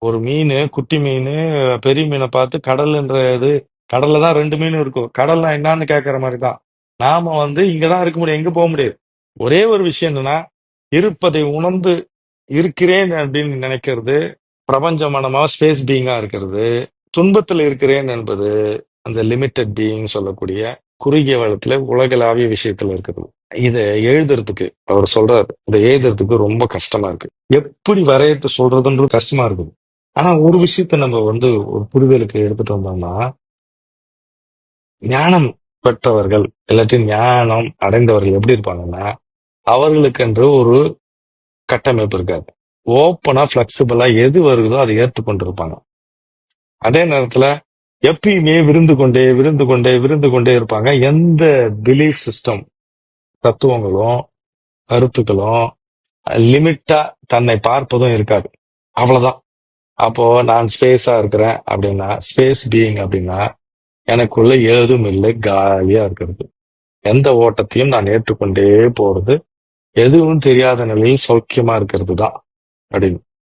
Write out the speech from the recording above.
ஒரு மீன், குட்டி மீன், பெரிய மீனை பார்த்து கடல்ன்ற இது, கடல்ல தான் ரெண்டு மீன் இருக்கும். கடல்னா என்னன்னு கேட்கற மாதிரி தான். நாம இங்கதான் இருக்க முடியும், எங்க போக முடியாது. ஒரே ஒரு விஷயம் என்னன்னா, இருப்பதை உணர்ந்து இருக்கிறேன் அப்படின்னு நினைக்கிறது, பிரபஞ்ச மனமா ஸ்பேஸ் பீயிங்கா இருக்கிறது. துன்பத்தில் இருக்கிறேன் என்பது அந்த லிமிட்டட் பீயிங் சொல்லக்கூடிய குறுகிய வளத்துல உலகளாவிய விஷயத்துல இருக்கிறது. இத எழுதுறதுக்கு அவர் சொல்றாரு, இதை எழுதுறதுக்கு ரொம்ப கஷ்டமா இருக்கு. எப்படி வரையத்து சொல்றதுன்றது கஷ்டமா இருக்குது. ஆனா ஒரு விஷயத்த நம்ம ஒரு புரிதலுக்கு எடுத்துட்டு வந்தோம்னா, ஞானம் பெற்றவர்கள் இல்லாட்டி ஞானம் அடைந்தவர்கள் எப்படி இருப்பாங்கன்னா, அவர்களுக்கென்று ஒரு கட்டமைப்பு இருக்காது. ஓப்பனா பிளெக்சிபிளா எது வருதோ அதை ஏற்றுக்கொண்டு இருப்பாங்க. அதே நேரத்துல எப்பயுமே விருந்து கொண்டே இருப்பாங்க. எந்த பிலீஃப் சிஸ்டம், தத்துவங்களும் கருத்துக்களும் லிமிட்டா தன்னை பார்ப்பதும் இருக்காது. அவ்வளவுதான். அப்போ நான் ஸ்பேஸா இருக்கிறேன் அப்படின்னா, ஸ்பேஸ் பீயிங் அப்படின்னா, எனக்குள்ள ஏதும் இல்லை, காலியா இருக்கிறது. எந்த ஓட்டத்தையும் நான் ஏற்றுக்கொண்டே போறது, எதுவும் தெரியாத நிலையில் சௌக்கியமா இருக்கிறது தான் அப்படின்னு.